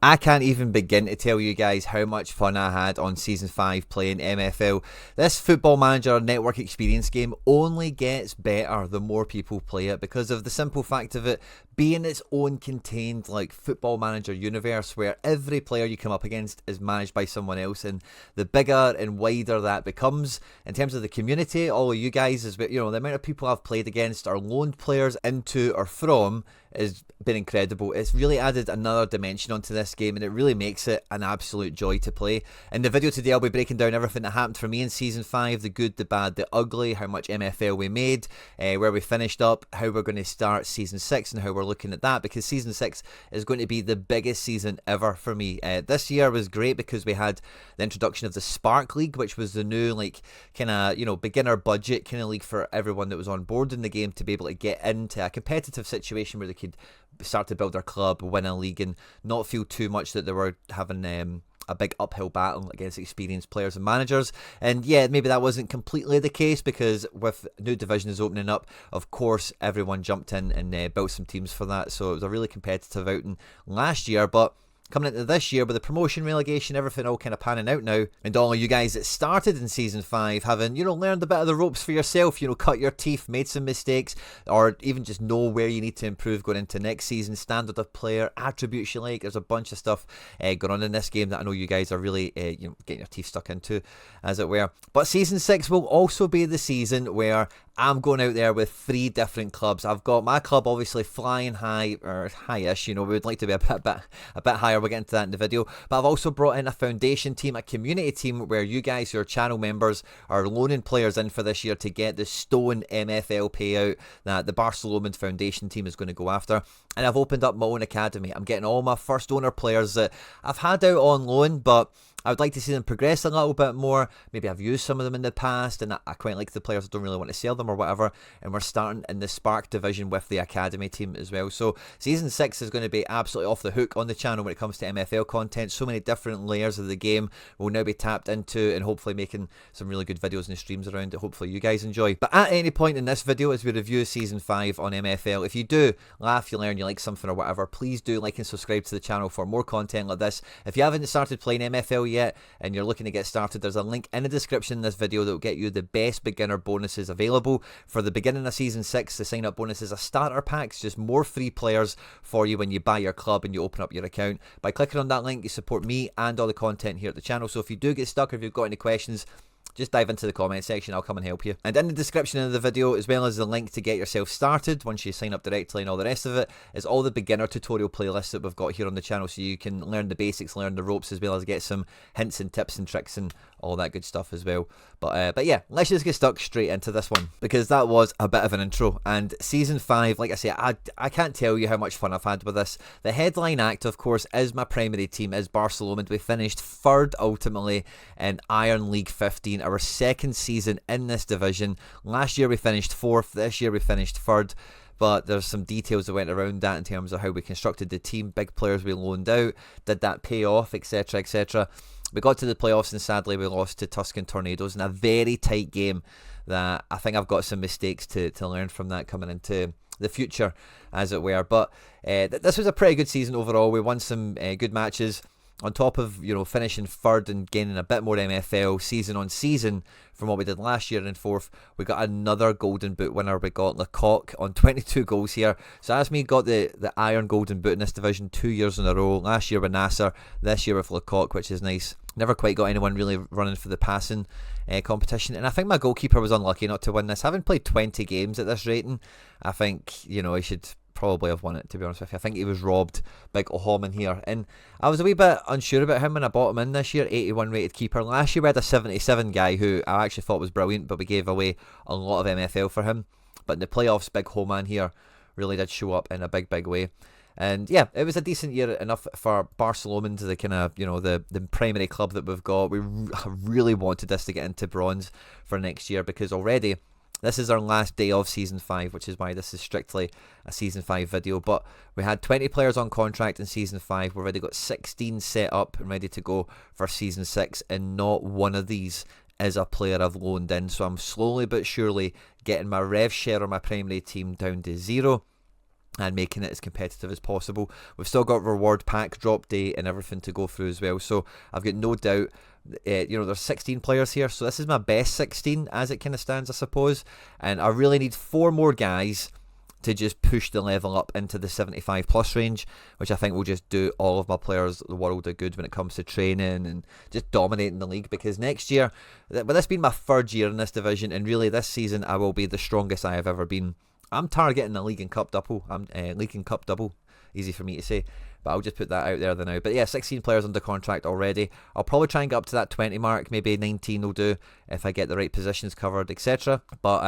I can't even begin to tell you guys how much fun I had on Season 5 playing MFL. This Football Manager network experience game only gets better the more people play it, because of the simple fact of it being its own contained like Football Manager universe where every player you come up against is managed by someone else, and the bigger and wider that becomes in terms of the community, all of you guys, is, the amount of people I've played against or loaned players into or from has been incredible. It's really added another dimension onto this game, and it really makes it an absolute joy to play. In the video today, I'll be breaking down everything that happened for me in Season 5, the good, the bad, the ugly, how much MFL we made, where we finished up, how we're going to start Season 6 and how we're looking at that, because Season 6 is going to be the biggest season ever for me. This year was great because we had the introduction of the Spark League, which was the new beginner budget kind of league for everyone that was on board in the game to be able to get into a competitive situation where they could start to build their club, win a league, and not feel too much that they were having a big uphill battle against experienced players and managers. And yeah, maybe that wasn't completely the case, because with new divisions opening up, of course everyone jumped in and built some teams for that, so it was a really competitive outing last year. But coming into this year with the promotion, relegation, everything all kind of panning out now, and all of you guys that started in Season 5 having, learned a bit of the ropes for yourself, cut your teeth, made some mistakes, or even just know where you need to improve going into next season, standard of player, attributes you like. There's a bunch of stuff going on in this game that I know you guys are really getting your teeth stuck into, as it were. But Season 6 will also be the season where I'm going out there with 3 different clubs. I've got my club obviously flying high, or high-ish, we would like to be a bit higher. We'll get into that in the video. But I've also brought in a foundation team, a community team, where you guys who are channel members are loaning players in for this year to get the Stone MFL payout that the Barcelona foundation team is going to go after. And I've opened up my own academy. I'm getting all my first owner players that I've had out on loan, but I would like to see them progress a little bit more. Maybe I've used some of them in the past and I quite like the players. I don't really want to sell them or whatever. And we're starting in the Spark division with the academy team as well. So Season 6 is going to be absolutely off the hook on the channel when it comes to MFL content. So many different layers of the game will now be tapped into, and hopefully making some really good videos and streams around it. Hopefully you guys enjoy. But at any point in this video, as we review Season 5 on MFL, if you do laugh, you learn, you like something or whatever, please do like and subscribe to the channel for more content like this. If you haven't started playing MFL yet and you're looking to get started, there's a link in the description in this video that will get you the best beginner bonuses available. For the beginning of Season 6, the sign up bonuses are starter packs, just more free players for you when you buy your club and you open up your account. By clicking on that link, you support me and all the content here at the channel. So if you do get stuck, or if you've got any questions, just dive into the comment section, I'll come and help you. And in the description of the video, as well as the link to get yourself started once you sign up directly and all the rest of it, is all the beginner tutorial playlists that we've got here on the channel, so you can learn the basics, learn the ropes, as well as get some hints and tips and tricks and all that good stuff as well. But yeah, let's just get stuck straight into this one, because that was a bit of an intro. And Season 5, like I say, I can't tell you how much fun I've had with this. The headline act, of course, is my primary team, is Barcelona. We finished 3rd ultimately in Iron League 15, our 2nd season in this division. Last year we finished 4th, this year we finished 3rd. But there's some details that went around that in terms of how we constructed the team, big players we loaned out, did that pay off, etc, etc. We got to the playoffs and sadly we lost to Tuscan Tornadoes in a very tight game that I think I've got some mistakes to learn from that coming into the future, as it were. But this was a pretty good season overall. We won some good matches. On top of, finishing 3rd and gaining a bit more MFL season on season from what we did last year in 4th, we got another Golden Boot winner. We got Lecoq on 22 goals here. So as me got the Iron Golden Boot in this division 2 years in a row. Last year with Nasser, this year with Lecoq, which is nice. Never quite got anyone really running for the passing competition. And I think my goalkeeper was unlucky not to win this. Having played 20 games at this rating, I think, he should probably have won it, to be honest with you. I think he was robbed, big Ohoman here. And I was a wee bit unsure about him when I bought him in this year. 81 rated keeper. Last year we had a 77 guy who I actually thought was brilliant, but we gave away a lot of MFL for him. But in the playoffs, big Homan here really did show up in a big way. And yeah, it was a decent year enough for Barcelona, the kind of, the primary club that we've got. We really wanted this to get into bronze for next year, because already this is our last day of Season 5, which is why this is strictly a Season 5 video. But we had 20 players on contract in Season 5. We've already got 16 set up and ready to go for Season 6, and not one of these is a player I've loaned in. So I'm slowly but surely getting my rev share on my primary team down to 0. and making it as competitive as possible. We've still got reward pack drop day and everything to go through as well, so I've got no doubt. There's 16 players here, so this is my best 16 as it kind of stands, I suppose, and I really need 4 more guys to just push the level up into the 75 plus range, which I think will just do all of my players the world of good when it comes to training and just dominating the league. Because next year, with this being my 3rd year in this division, and really this season I will be the strongest I have ever been. I'm targeting a League and Cup double. Easy for me to say, but I'll just put that out there now. But yeah, 16 players under contract already. I'll probably try and get up to that 20 mark. Maybe 19 will do if I get the right positions covered, etc. But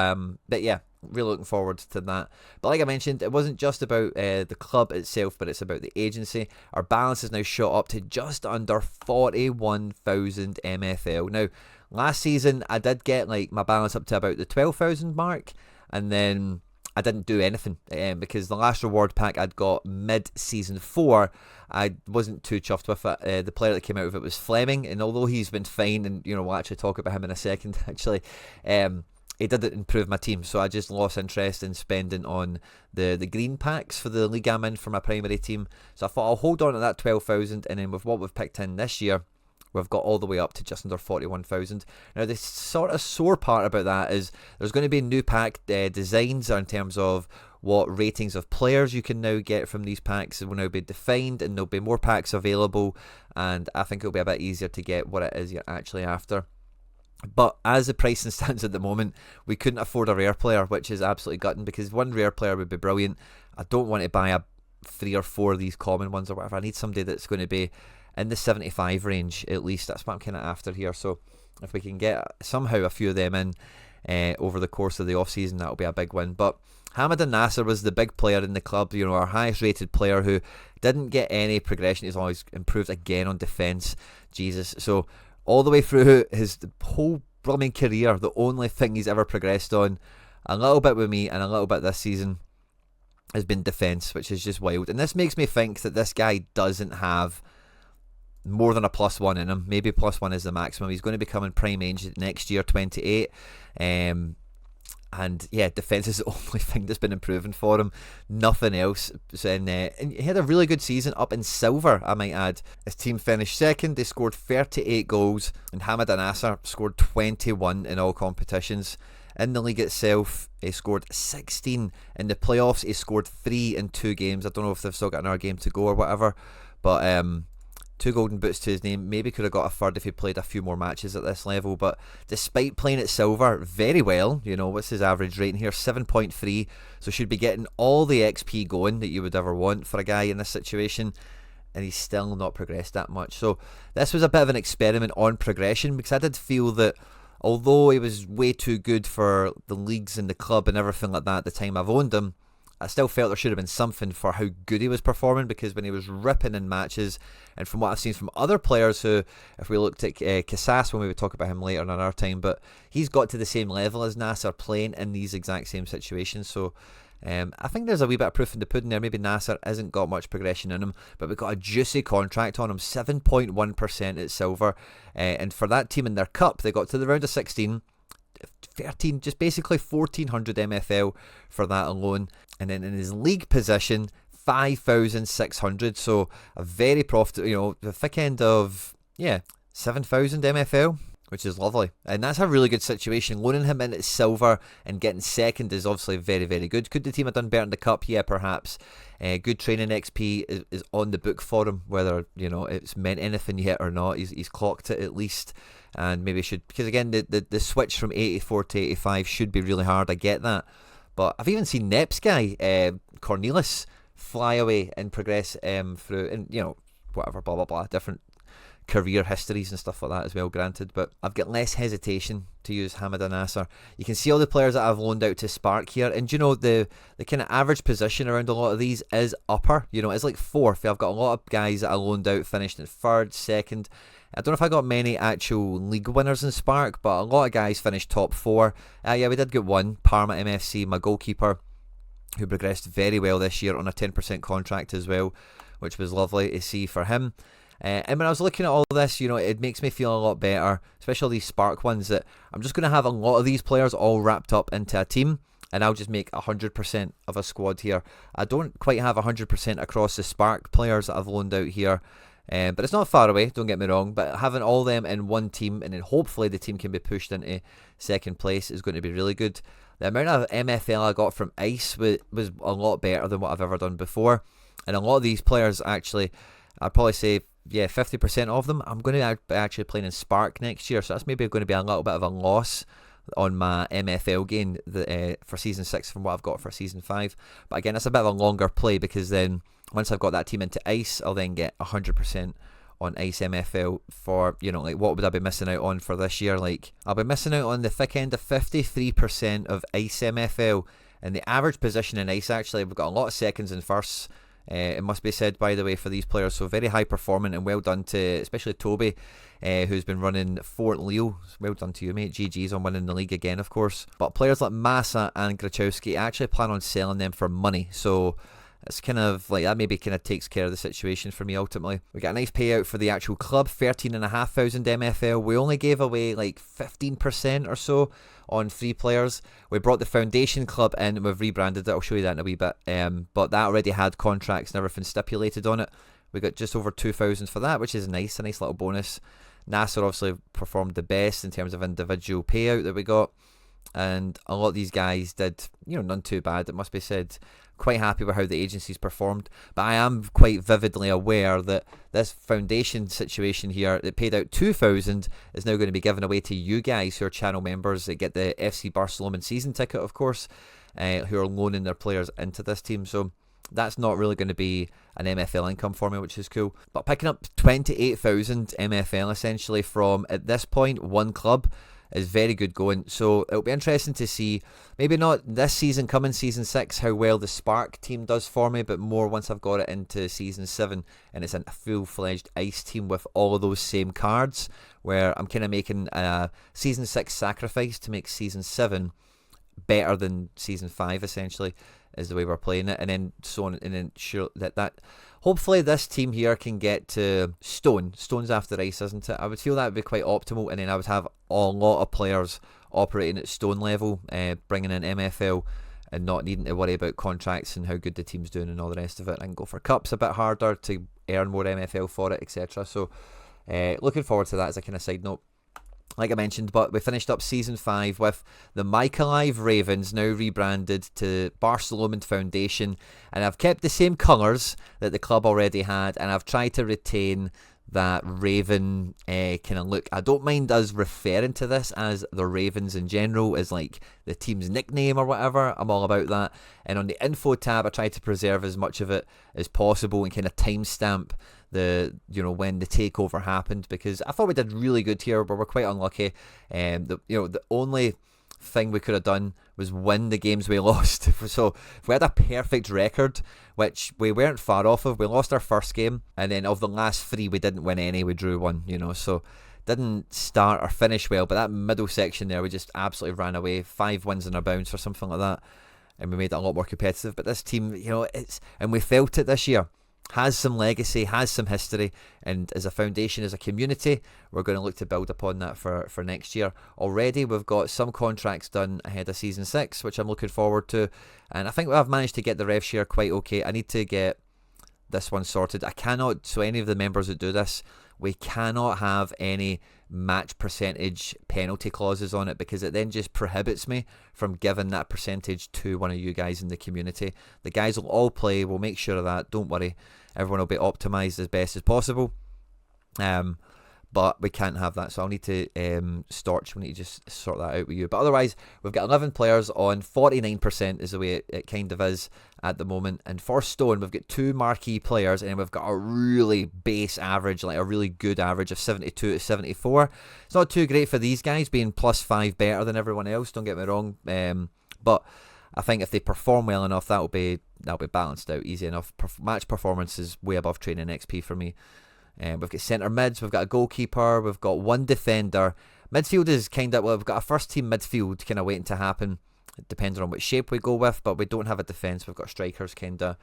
yeah, really looking forward to that. But like I mentioned, it wasn't just about the club itself, but it's about the agency. Our balance is now shot up to just under 41,000 MFL. Now, last season I did get like my balance up to about the 12,000 mark, and then I didn't do anything because the last reward pack I'd got mid-season 4, I wasn't too chuffed with it. The player that came out of it was Fleming, and although he's been fine, and we'll actually talk about him in a second actually, he didn't improve my team, so I just lost interest in spending on the green packs for the league I'm in for my primary team. So I thought I'll hold on to that 12,000, and then with what we've picked in this year, we've got all the way up to just under 41,000. Now, the sort of sore part about that is there's going to be new pack designs in terms of what ratings of players you can now get from these packs. It will now be defined, and there'll be more packs available, and I think it'll be a bit easier to get what it is you're actually after. But as the pricing stands at the moment, we couldn't afford a rare player, which is absolutely gutting, because one rare player would be brilliant. I don't want to buy 3 or 4 of these common ones or whatever. I need somebody that's going to be in the 75 range at least. That's what I'm kind of after here. So if we can get somehow a few of them in over the course of the off season, that'll be a big win. But Hamad Nasser was the big player in the club, our highest rated player, who didn't get any progression. He's always improved again on defence. Jesus. So all the way through his whole blooming career, the only thing he's ever progressed on, a little bit with me and a little bit this season, has been defence, which is just wild. And this makes me think that this guy doesn't have more than a +1 in him. Maybe +1 is the maximum. He's going to be coming prime age next year, 28. And yeah, defence is the only thing that's been improving for him. Nothing else. So, and he had a really good season up in silver, I might add. His team finished second. They scored 38 goals, and Hamad Nasser scored 21 in all competitions. In the league itself, he scored 16. In the playoffs, he scored 3 in 2 games. I don't know if they've still got another game to go or whatever, but 2 golden boots to his name. Maybe could have got a 3rd if he played a few more matches at this level. But despite playing at silver very well, what's his average rating here? 7.3. So should be getting all the XP going that you would ever want for a guy in this situation. And he's still not progressed that much. So this was a bit of an experiment on progression, because I did feel that although he was way too good for the leagues and the club and everything like that at the time I've owned him, I still felt there should have been something for how good he was performing, because when he was ripping in matches, and from what I've seen from other players who, if we looked at Casas, when we would talk about him later in our time, but he's got to the same level as Nasser playing in these exact same situations. So I think there's a wee bit of proof in the pudding there. Maybe Nasser hasn't got much progression in him, but we've got a juicy contract on him, 7.1% at silver, and for that team in their cup, they got to the round of 16, 13, just basically 1,400 MFL for that alone. And then in his league position, 5,600. So a very profitable, the thick end of 7,000 MFL, which is lovely. And that's a really good situation. Loaning him in at silver and getting second is obviously very, very good. Could the team have done better in the cup? Yeah, perhaps. Good training XP is on the book for him, whether it's meant anything yet or not. He's clocked it at least. And maybe should, because again, the switch from 84 to 85 should be really hard. I get that. But I've even seen Nep's guy, Cornelius, fly away and progress through, and whatever, blah, blah, blah, different career histories and stuff like that as well, granted. But I've got less hesitation to use Hamad Nasser. You can see all the players that I've loaned out to Spark here, and the kind of average position around a lot of these is upper. It's like 4th. I've got a lot of guys that I loaned out finished in 3rd, 2nd. I don't know if I got many actual league winners in Spark, but a lot of guys finished top 4. Yeah, we did get one, Parma MFC, my goalkeeper, who progressed very well this year on a 10% contract as well, which was lovely to see for him. And when I was looking at all this, it makes me feel a lot better, especially these Spark ones, that I'm just going to have a lot of these players all wrapped up into a team. and I'll just make 100% of a squad here. I don't quite have 100% across the Spark players that I've loaned out here, but it's not far away, don't get me wrong. But having all them in one team, and then hopefully the team can be pushed into second place, is going to be really good. The amount of MFL I got from Ice was a lot better than what I've ever done before. And a lot of these players, actually, I'd probably say, 50% of them, I'm going to be actually playing in Spark next year. So that's maybe going to be a little bit of a loss on my MFL gain for Season 6 from what I've got for Season 5. But again, it's a bit of a longer play, because then once I've got that team into Ice, I'll then get 100% on Ice MFL for, what would I be missing out on for this year? I'll be missing out on the thick end of 53% of Ice MFL. And the average position in Ice, actually, we've got a lot of seconds and firsts. It must be said, by the way, for these players. So very high performing, and well done to especially Toby, who's been running Fort Leo. Well done to you, mate. GG's on winning the league again, of course. But players like Massa and Grachowski, I actually plan on selling them for money. So it's kind of that maybe kind of takes care of the situation for me ultimately. We got a nice payout for the actual club, 13,500 MFL. We only gave away 15% or so on 3 players. We brought the foundation club in, and we've rebranded it. I'll show you that in a wee bit. But that already had contracts and everything stipulated on it. We got just over 2,000 for that, which is a nice little bonus. Nasser obviously performed the best in terms of individual payout that we got, and a lot of these guys did, none too bad, it must be said. Quite happy with how the agencies performed, but I am quite vividly aware that this foundation situation here that paid out 2,000 is now going to be given away to you guys who are channel members that get the FC Barcelona season ticket, of course, who are loaning their players into this team. So that's not really going to be an MFL income for me, which is cool. But picking up 28,000 MFL essentially from, at this point, one club is very good going. So it'll be interesting to see, maybe not this season, coming Season 6, how well the Spark team does for me, but more once I've got it into Season 7 and it's a full-fledged Ice team with all of those same cards, where I'm kind of making a Season 6 sacrifice to make Season 7 better than Season 5, essentially, is the way we're playing it. And then so on, and then sure that hopefully this team here can get to Stone's after Ice, isn't it? I would feel that would be quite optimal, and then I would have a lot of players operating at Stone level, bringing in MFL, and not needing to worry about contracts and how good the team's doing and all the rest of it. I can go for cups a bit harder to earn more MFL for it, etc. So looking forward to that as a kind of side note. Like I mentioned, but we finished up Season 5 with the Mykolaiv Ravens, now rebranded to Barcelona Foundation, and I've kept the same colours that the club already had, and I've tried to retain that Raven kind of look. I don't mind us referring to this as the Ravens in general, as the team's nickname or whatever. I'm all about that. And on the info tab, I tried to preserve as much of it as possible and kind of timestamp the when the takeover happened, because I thought we did really good here, but we're quite unlucky. The only thing we could have done was win the games we lost. So if we had a perfect record, which we weren't far off of, we lost our first game, and then of the last 3 we didn't win any, we drew 1, so didn't start or finish well. But that middle section there, we just absolutely ran away, 5 wins in a bounce or something like that, and we made it a lot more competitive. But this team, and we felt it this year, has some legacy, has some history, and as a foundation, as a community, we're going to look to build upon that for next year. Already we've got some contracts done ahead of Season 6, which I'm looking forward to, and I think I've managed to get the rev share quite okay. I need to get this one sorted. I cannot, so any of the members that do this, we cannot have any match percentage penalty clauses on it, because it then just prohibits me from giving that percentage to one of you guys in the community. The guys will all play, we'll make sure of that, don't worry. Everyone will be optimised as best as possible. But we can't have that, so I'll need to Storch, we need to just sort that out with you. But otherwise, we've got 11 players on 49% is the way it kind of is at the moment. And for Stone, we've got 2 marquee players, and we've got a really base average, a really good average of 72 to 74. It's not too great for these guys, being +5 better than everyone else, don't get me wrong. But I think if they perform well enough, that'll be balanced out easy enough. Match performance is way above training XP for me. We've got centre mids, we've got a goalkeeper, we've got 1 defender. Midfield is kind of, we've got a first team midfield kind of waiting to happen, depending on which shape we go with, but we don't have a defence. We've got strikers kind of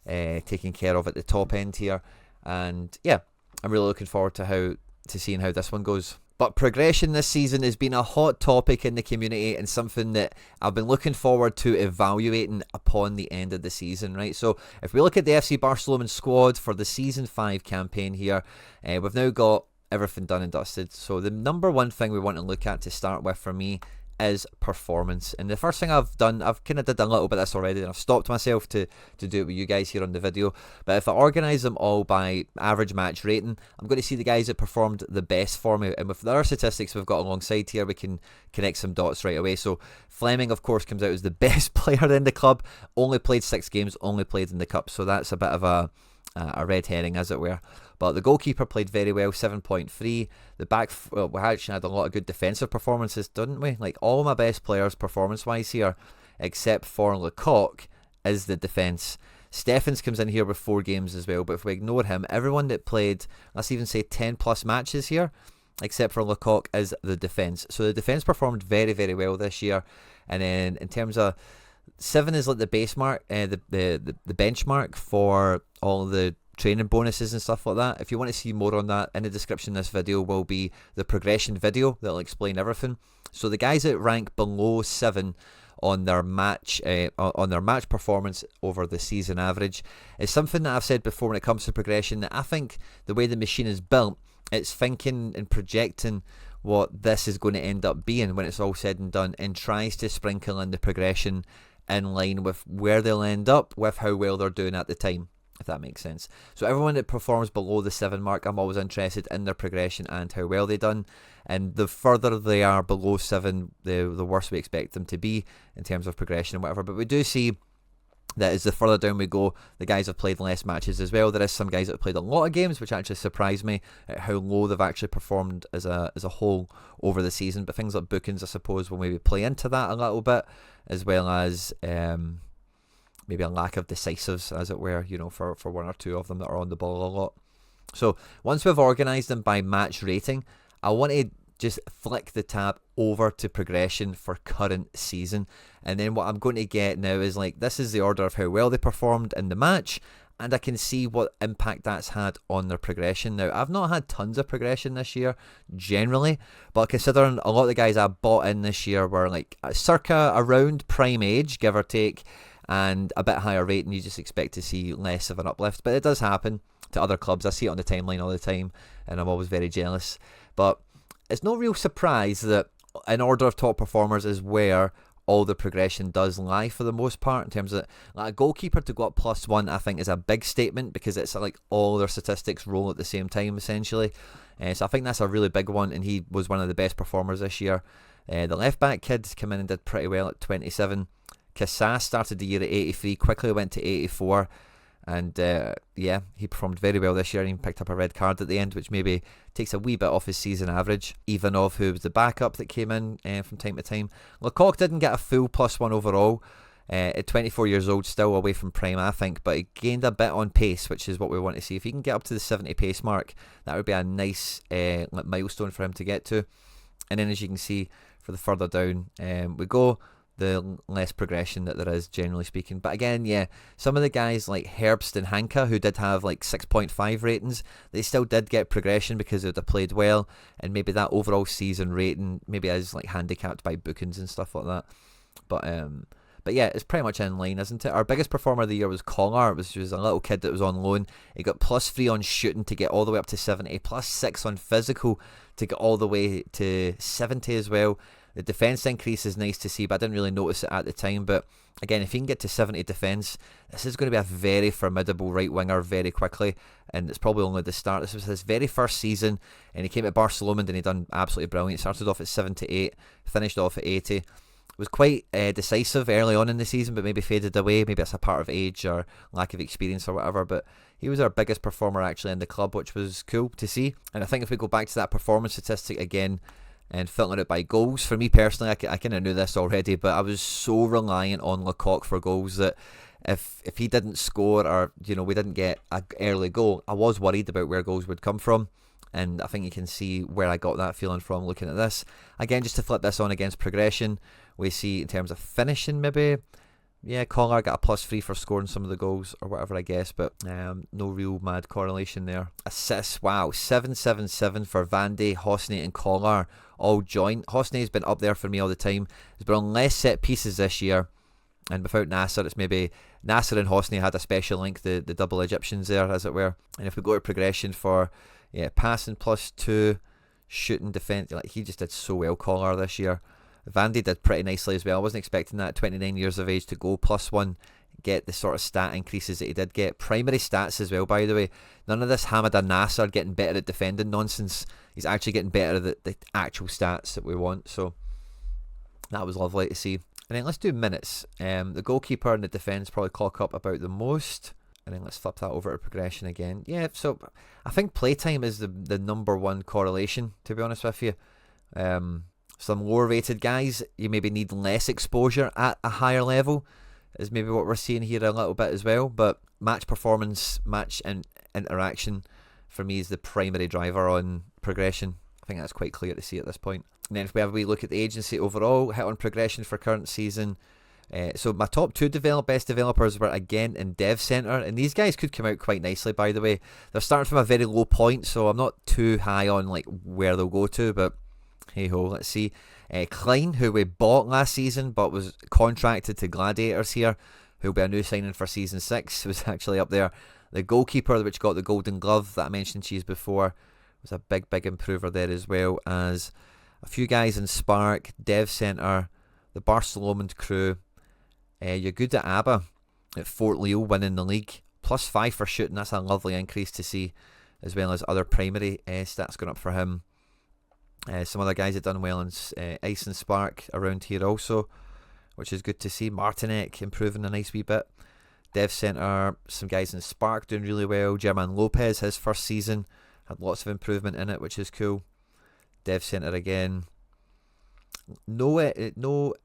taken care of at the top end here. And yeah, I'm really looking forward to seeing how this one goes. But progression this season has been a hot topic in the community and something that I've been looking forward to evaluating upon the end of the season, right? So if we look at the FC Barcelona squad for the Season 5 campaign here, we've now got everything done and dusted. So the number one thing we want to look at to start with for me is performance. And the first thing I've done, I've kind of did a little bit of this already, and I've stopped myself to do it with you guys here on the video. But if I organise them all by average match rating, I'm going to see the guys that performed the best for me. And with the other statistics we've got alongside here, we can connect some dots right away. So Fleming, of course, comes out as the best player in the club. Only played 6 games, only played in the cup. So that's a bit of a red herring, as it were. But the goalkeeper played very well, 7.3. The back, well, we actually had a lot of good defensive performances, didn't we? Like, all my best players performance-wise here, except for Lecoq, is the defence. Steffens comes in here with 4 games as well, but if we ignore him, everyone that played, let's even say 10 plus matches here, except for Lecoq, is the defence. So the defence performed very, very well this year. And then in terms of 7 is like the base mark, the benchmark for all the training bonuses and stuff like that. If you want to see more on that, in the description of this video will be the progression video that'll explain everything. So the guys that rank below 7 on their match performance over the season average is something that I've said before when it comes to progression, that I think the way the machine is built, it's thinking and projecting what this is going to end up being when it's all said and done, and tries to sprinkle in the progression in line with where they'll end up with how well they're doing at the time, if that makes sense. So everyone that performs below the 7 mark, I'm always interested in their progression and how well they done. And the further they are below 7, the worse we expect them to be in terms of progression and whatever. But we do see that as the further down we go, the guys have played less matches as well. There is some guys that have played a lot of games, which actually surprised me at how low they've actually performed as a whole over the season. But things like bookings, I suppose, will maybe play into that a little bit, as well as maybe a lack of decisives, as it were, you know, for 1 or 2 of them that are on the ball a lot. So once we've organised them by match rating, I want to just flick the tab over to progression for current season. And then what I'm going to get now is, like, this is the order of how well they performed in the match, and I can see what impact that's had on their progression. Now, I've not had tons of progression this year, generally, but considering a lot of the guys I bought in this year were, like, circa around prime age, give or take, and a bit higher rating, you just expect to see less of an uplift. But it does happen to other clubs. I see it on the timeline all the time, and I'm always very jealous. But it's no real surprise that in order of top performers is where all the progression does lie for the most part, in terms of, like, a goalkeeper to go up +1, I think is a big statement, because it's like all their statistics roll at the same time, essentially. So I think that's a really big one, and he was one of the best performers this year. The left back kid came in and did pretty well at 27. Casas started the year at 83, quickly went to 84, and yeah, he performed very well this year, and he picked up a red card at the end, which maybe takes a wee bit off his season average. Ivanov, who was the backup that came in from time to time. Lecoq didn't get a full +1 overall, at 24 years old, still away from prime, I think, but he gained a bit on pace, which is what we want to see. If he can get up to the 70 pace mark, that would be a nice milestone for him to get to. And then, as you can see, for the further down we go, the less progression that there is, generally speaking. But again, yeah, some of the guys like Herbst and Hanka, who did have like 6.5 ratings, they still did get progression because they'd have played well, and maybe that overall season rating maybe is like handicapped by bookings and stuff like that. But yeah, it's pretty much in line, isn't it? Our biggest performer of the year was Collar, which was a little kid that was on loan. He got +3 on shooting to get all the way up to 70, +6 on physical to get all the way to 70 as well. The defence increase is nice to see, but I didn't really notice it at the time. But again, if he can get to 70 defence, this is going to be a very formidable right winger very quickly, and it's probably only the start. This was his very first season, and he came to Barcelona and he done absolutely brilliant. Started off at 78, finished off at 80. Was quite decisive early on in the season, but maybe faded away. Maybe it's a part of age or lack of experience or whatever, but he was our biggest performer actually in the club, which was cool to see. And I think if we go back to that performance statistic again and filter it by goals, for me personally, I kind of knew this already, but I was so reliant on Lecoq for goals that if he didn't score, or we didn't get an early goal, I was worried about where goals would come from. And I think you can see where I got that feeling from looking at this. Again, just to flip this on against progression, we see in terms of finishing, maybe Yeah, Collar got a +3 for scoring some of the goals or whatever, I guess, but no real mad correlation there. Assists, wow, 777 for Vandy, Hosney and Collar all joint. Hosney's been up there for me all the time. He's been on less set pieces this year, and without Nasser, it's maybe Nasser and Hosney had a special link, the double Egyptians there, as it were. And if we go to progression for passing +2, shooting, defence, like he just did so well, Collar, this year. Vandy did pretty nicely as well. I wasn't expecting that at 29 years of age to go +1, get the sort of stat increases that he did get. Primary stats as well, by the way. None of this Hamadan Nasser getting better at defending nonsense. He's actually getting better at the actual stats that we want. So that was lovely to see. And then let's do minutes. The goalkeeper and the defence probably clock up about the most. And then let's flip that over to progression again. Yeah, so I think playtime is the #1 correlation, to be honest with you. Some lower rated guys, you maybe need less exposure at a higher level, is maybe what we're seeing here a little bit as well. But match performance, match and interaction for me is the primary driver on progression. I think that's quite clear to see at this point. And then if we have a wee look at the agency overall, hit on progression for current season. So my top 2 best developers were again in Dev Center, and these guys could come out quite nicely, by the way. They're starting from a very low point, so I'm not too high on like where they'll go to, but hey ho, let's see. Klein, who we bought last season but was contracted to Gladiators here, who'll be a new signing for season 6, was actually up there. The goalkeeper, which got the golden glove that I mentioned to you before, was a big improver there, as well as a few guys in Spark, Dev Center, the Barcelona crew. You're good at ABBA at Fort Leo winning the league, +5 for shooting. That's a lovely increase to see, as well as other primary stats going up for him. Some other guys have done well in Ice and Spark around here also, which is good to see. Martinek improving a nice wee bit. Dev Center, some guys in Spark doing really well. German Lopez, his first season, had lots of improvement in it, which is cool. Dev Center again. No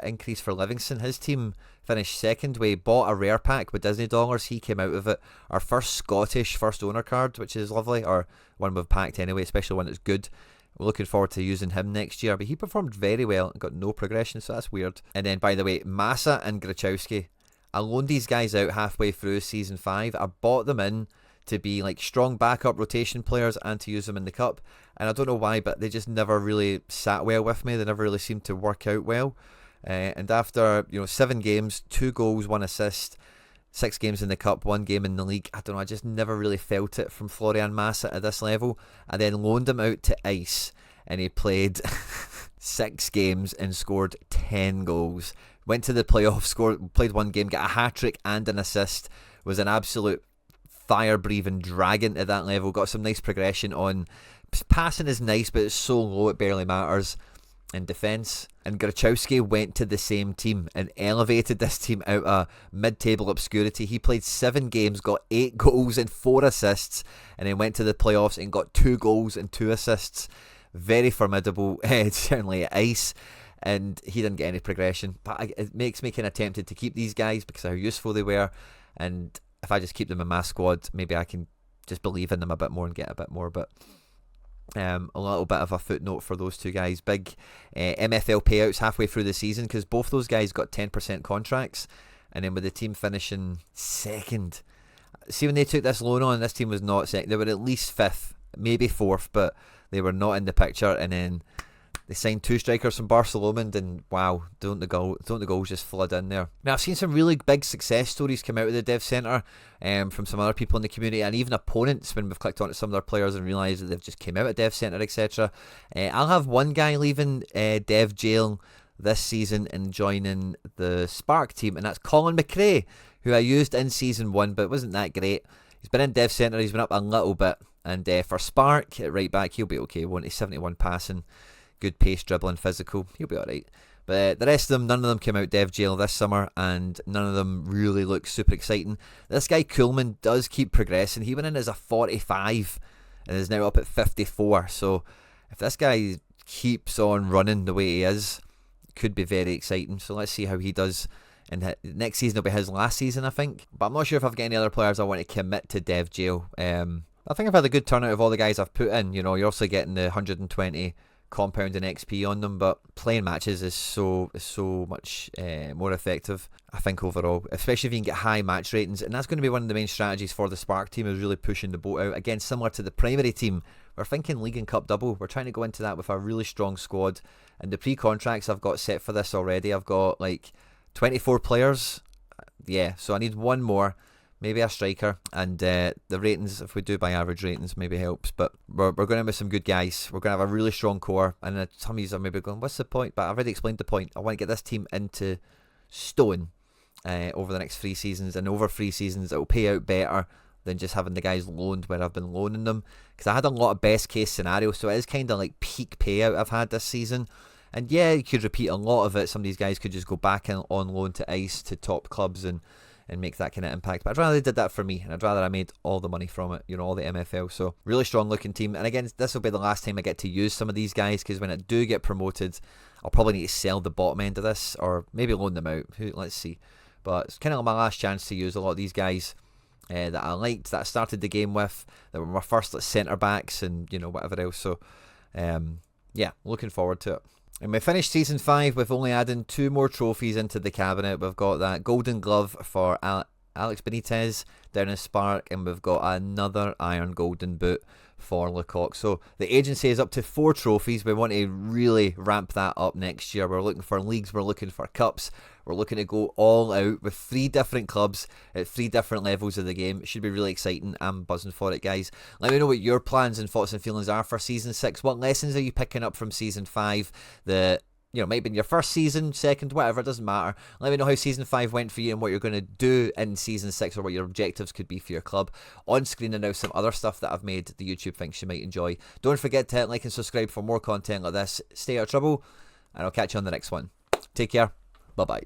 increase for Livingston. His team finished second. We bought a rare pack with Disney dollars. He came out of it. Our first Scottish first owner card, which is lovely, or one we've packed anyway, especially one that's good. We're looking forward to using him next year, but he performed very well and got no progression, so that's weird. And then, by the way, Massa and Grachowski, I loaned these guys out halfway through season 5. I bought them in to be like strong backup rotation players and to use them in the cup, and I don't know why, but they just never really sat well with me. They never really seemed to work out well. And after 7 games, 2 goals, 1 assist, 6 games in the cup, 1 game in the league, I don't know, I just never really felt it from Florian Massa at this level. I then loaned him out to Ice, and he played 6 games and scored 10 goals. Went to the playoffs, played 1 game, got a hat-trick and an assist, was an absolute fire-breathing dragon at that level. Got some nice progression on. Passing is nice, but it's so low it barely matters. In defence, and Grachowski went to the same team and elevated this team out of mid-table obscurity. He played 7 games, got 8 goals and 4 assists, and then went to the playoffs and got 2 goals and 2 assists. Very formidable, certainly at Ice, and he didn't get any progression. But it makes me kind of tempted to keep these guys because of how useful they were, and if I just keep them in my squad, maybe I can just believe in them a bit more and get a bit more. But a little bit of a footnote for those 2 guys. Big MFL payouts halfway through the season because both those guys got 10% contracts, and then with the team finishing second, see when they took this loan on, this team was not second. They were at least 5th, maybe 4th, but they were not in the picture. And then they signed 2 strikers from Barcelona, and wow, don't the goals just flood in there. Now, I've seen some really big success stories come out of the Dev Centre from some other people in the community, and even opponents when we've clicked onto some of their players and realised that they've just came out of Dev Centre, etc. I'll have one guy leaving Dev Jail this season and joining the Spark team, and that's Colin McRae, who I used in Season 1, but it wasn't that great. He's been in Dev Centre, he's been up a little bit, and for Spark, at right back, he'll be okay, won't he? 71 passing. Good pace, dribbling, physical. He'll be alright. But the rest of them, none of them came out Dev Jail this summer, and none of them really look super exciting. This guy Kuhlman does keep progressing. He went in as a 45 and is now up at 54. So if this guy keeps on running the way he is, it could be very exciting. So let's see how he does. And next season will be his last season, I think. But I'm not sure if I've got any other players I want to commit to Dev Jail. I think I've had a good turnout of all the guys I've put in. You're also getting the 120 compounding XP on them, but playing matches is so much more effective, I think, overall, especially if you can get high match ratings. And that's going to be one of the main strategies for the Spark team, is really pushing the boat out. Again, similar to the primary team, we're thinking League and Cup double. We're trying to go into that with a really strong squad, and the pre-contracts I've got set for this already, I've got like 24 players. Yeah, so I need one more, maybe a striker, and the ratings, if we do by average ratings, maybe helps. But we're going to miss some good guys. We're going to have a really strong core, and some of you are maybe going, what's the point? But I've already explained the point. I want to get this team into stone over the next 3 seasons, and over 3 seasons it will pay out better than just having the guys loaned where I've been loaning them, because I had a lot of best case scenarios, so it is kind of like peak payout I've had this season. And yeah, you could repeat a lot of it. Some of these guys could just go back on loan to ICE, to top clubs, and make that kind of impact. But I'd rather they did that for me, and I'd rather I made all the money from it, all the MFL. So really strong looking team. And again, this will be the last time I get to use some of these guys, because when I do get promoted, I'll probably need to sell the bottom end of this, or maybe loan them out. Let's see. But it's kind of my last chance to use a lot of these guys that I liked, that I started the game with, that were my first centre backs, and whatever else. So yeah, looking forward to it. And we finished Season 5 with only adding 2 more trophies into the cabinet. We've got that Golden Glove for Alex Benitez down in Spark, and we've got another Iron Golden Boot for Lecoq. So the agency is up to 4 trophies. We want to really ramp that up next year. We're looking for leagues, we're looking for cups, we're looking to go all out with 3 different clubs at 3 different levels of the game. It should be really exciting. I'm buzzing for it, guys. Let me know what your plans and thoughts and feelings are for Season 6. What lessons are you picking up from Season 5 that might be in your first season, second, whatever, it doesn't matter. Let me know how Season 5 went for you and what you're going to do in Season 6, or what your objectives could be for your club. On screen and now some other stuff that I've made the YouTube thinks you might enjoy. Don't forget to hit like and subscribe for more content like this. Stay out of trouble, and I'll catch you on the next one. Take care. Bye-bye.